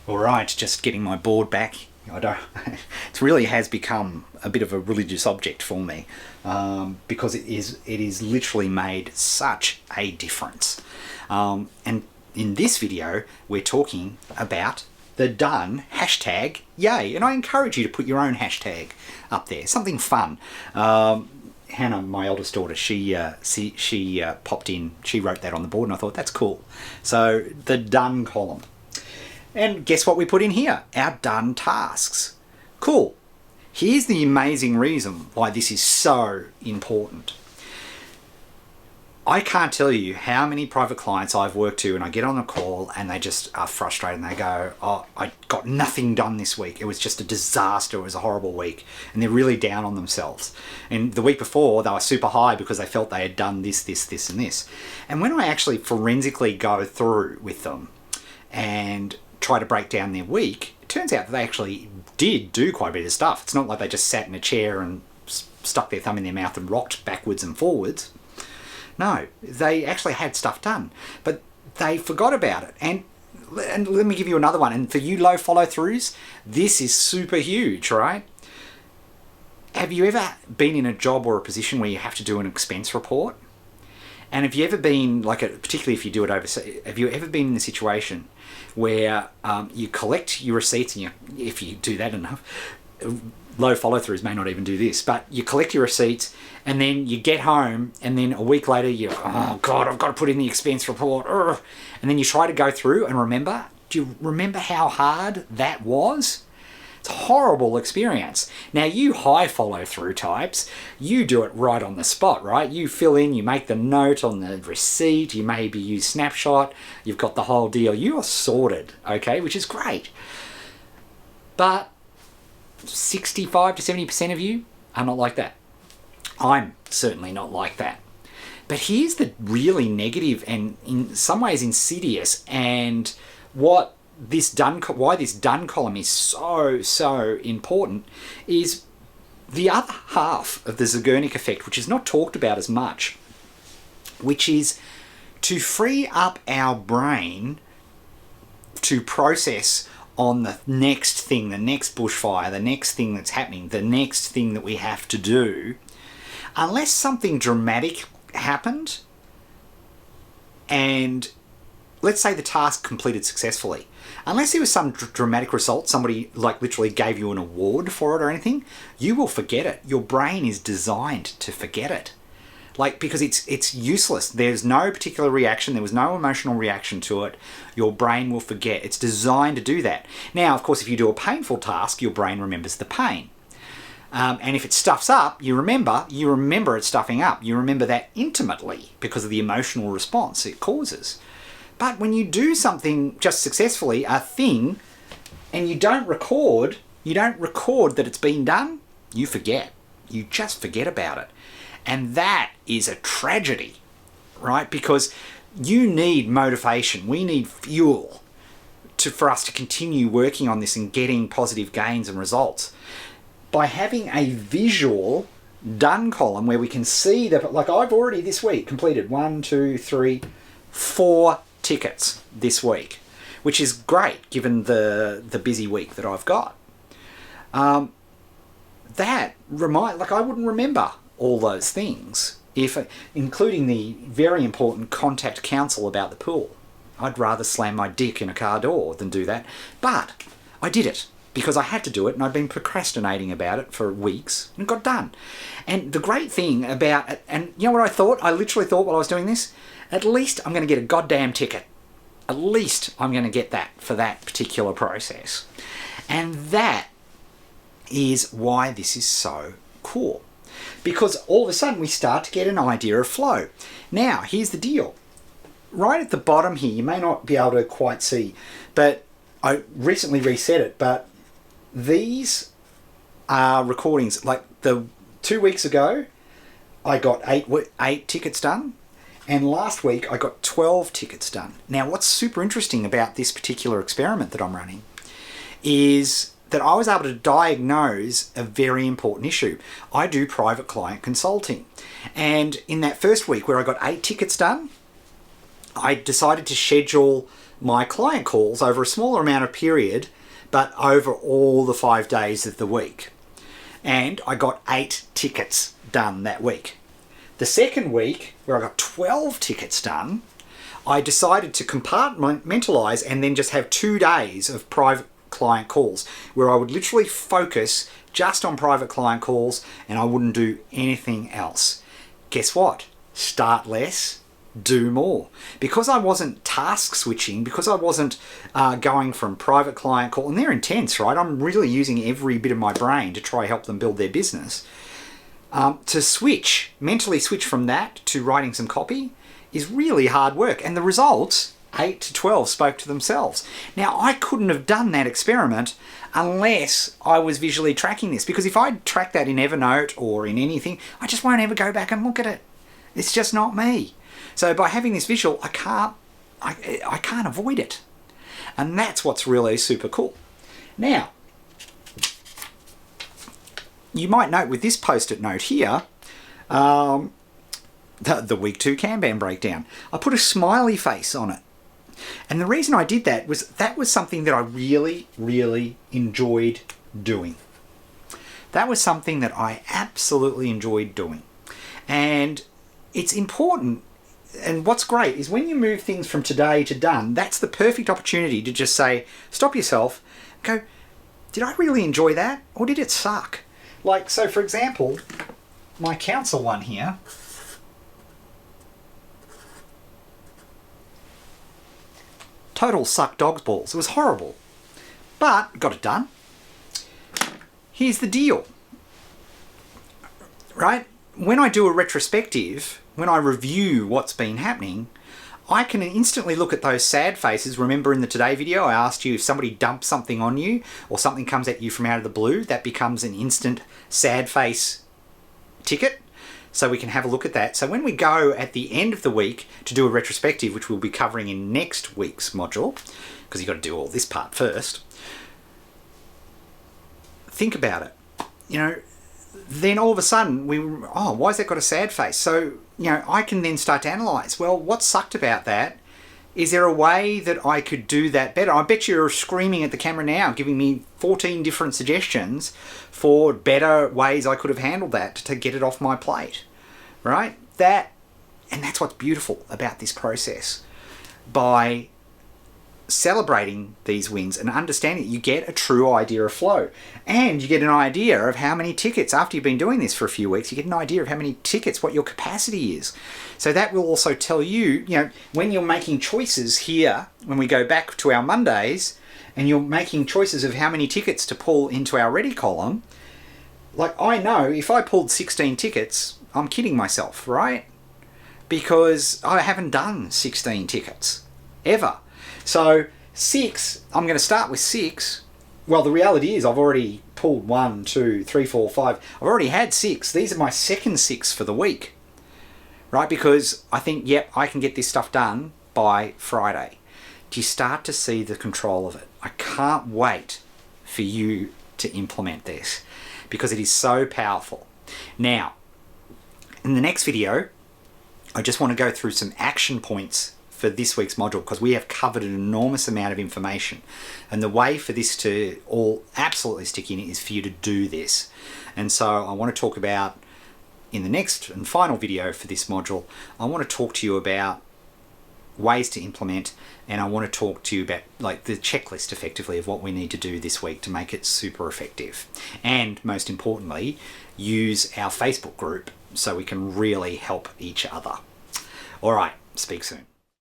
All right, just getting my board back. I don't. It really has become a bit of a religious object for me, because it is literally made such a difference. And in this video, we're talking about the done hashtag yay, and I encourage you to put your own hashtag up there, something fun. Hannah, my eldest daughter, she popped in. She wrote that on the board, and I thought that's cool. So the done column. And guess what we put in here? Our done tasks. Cool. Here's the amazing reason why this is so important. I can't tell you how many private clients I've worked to and I get on a call and they just are frustrated and they go, oh, I got nothing done this week. It was just a disaster. It was a horrible week. And they're really down on themselves. And the week before, they were super high because they felt they had done this, and this. And when I actually forensically go through with them and try to break down their week, it turns out that they actually did do quite a bit of stuff. It's not like they just sat in a chair and stuck their thumb in their mouth and rocked backwards and forwards. No, they actually had stuff done, but they forgot about it. And let me give you another one. And for you low follow-throughs, this is super huge, right? Have you ever been in a job or a position where you have to do an expense report? And have you ever been, particularly if you do it overseas, have you ever been in a situation where you collect your receipts, and if you do that enough, low follow-throughs may not even do this, but you collect your receipts and then you get home and then a week later you're, oh God, I've got to put in the expense report. Ugh. And then you try to go through and remember. Do you remember how hard that was? It's a horrible experience. Now, you high follow-through types, you do it right on the spot, right? You fill in, you make the note on the receipt, you maybe use Snapshot, you've got the whole deal. You are sorted, okay, which is great. But 65 to 70% of you are not like that. I'm certainly not like that. But here's the really negative and in some ways insidious, and why this done column is so important is the other half of the Zeigarnik effect, which is not talked about as much, which is to free up our brain to process on the next thing, the next bushfire, the next thing that's happening, the next thing that we have to do. Unless something dramatic happened, and let's say the task completed successfully, unless there was some dramatic result, somebody literally gave you an award for it or anything, you will forget it. Your brain is designed to forget it. Because it's useless. There's no particular reaction. There was no emotional reaction to it. Your brain will forget. It's designed to do that. Now, of course, if you do a painful task, your brain remembers the pain. And if it stuffs up, you remember it stuffing up. You remember that intimately because of the emotional response it causes. But when you do something just successfully, a thing, and you don't record that it's been done, you forget. You just forget about it. And that is a tragedy, right? Because you need motivation. We need fuel for us to continue working on this and getting positive gains and results. By having a visual done column where we can see that, I've already this week completed 4 tickets this week, which is great given the busy week that I've got. I wouldn't remember all those things, including the very important contact counsel about the pool. I'd rather slam my dick in a car door than do that. But I did it because I had to do it, and I'd been procrastinating about it for weeks, and it got done. And the great thing about it, and you know what I thought? I literally thought while I was doing this, at least I'm going to get a goddamn ticket. At least I'm going to get that for that particular process. And that is why this is so cool. Because all of a sudden we start to get an idea of flow. Now, here's the deal. Right at the bottom here, you may not be able to quite see, but I recently reset it, but these are recordings. 2 weeks ago, I got eight tickets done, and last week I got 12 tickets done. Now, what's super interesting about this particular experiment that I'm running is that I was able to diagnose a very important issue. I do private client consulting. And in that first week where I got 8 tickets done, I decided to schedule my client calls over a smaller amount of period, but over all the 5 days of the week. And I got 8 tickets done that week. The second week, where I got 12 tickets done, I decided to compartmentalize and then just have 2 days of private client calls where I would literally focus just on private client calls and I wouldn't do anything else. Guess what? Start less, do more. Because I wasn't task switching, because I wasn't going from private client call, and they're intense, right? I'm really using every bit of my brain to try help them build their business. To mentally switch from that to writing some copy is really hard work. And the results, 8 to 12, spoke to themselves. Now, I couldn't have done that experiment unless I was visually tracking this, because if I track that in Evernote or in anything, I just won't ever go back and look at it. It's just not me. So by having this visual, I can't avoid it. And that's what's really super cool. Now, you might note with this post-it note here, the week 2 Kanban breakdown, I put a smiley face on it. And the reason I did that was something that I really, really enjoyed doing. That was something that I absolutely enjoyed doing. And it's important, and what's great is when you move things from today to done, that's the perfect opportunity to just say, stop yourself, go, did I really enjoy that? Or did it suck? Like, so for example, my council one here, total suck dog's balls. It was horrible, but got it done. Here's the deal, right? When I do a retrospective, when I review what's been happening, I can instantly look at those sad faces. Remember in the Today video, I asked you if somebody dumps something on you or something comes at you from out of the blue, that becomes an instant sad face ticket. So we can have a look at that. So when we go at the end of the week to do a retrospective, which we'll be covering in next week's module, because you've got to do all this part first, think about it. You know, then all of a sudden, why has that got a sad face? So, you know, I can then start to analyse, well, what sucked about that? Is there a way that I could do that better? I bet you're screaming at the camera now, giving me 14 different suggestions for better ways I could have handled that to get it off my plate, right? And that's what's beautiful about this process. By celebrating these wins and understanding, you get a true idea of flow, and you get an idea of how many tickets, after you've been doing this for a few weeks, you get an idea of how many tickets, what your capacity is. So that will also tell you, you know, when you're making choices here, when we go back to our Mondays and you're making choices of how many tickets to pull into our ready column, like I know if I pulled 16 tickets, I'm kidding myself, right? Because I haven't done 16 tickets ever. So 6, I'm going to start with 6. Well, the reality is I've already pulled 1, 2, 3, 4, 5. I've already had 6. These are my second 6 for the week, right? Because I think, yep, I can get this stuff done by Friday. Do you start to see the control of it? I can't wait for you to implement this because it is so powerful. Now, in the next video, I just want to go through some action points for this week's module, because we have covered an enormous amount of information, and the way for this to all absolutely stick in is for you to do this. And so I want to talk about, in the next and final video for this module, I want to talk to you about ways to implement, and I want to talk to you about like the checklist effectively of what we need to do this week to make it super effective, and most importantly, use our Facebook group so we can really help each other. All right, speak soon.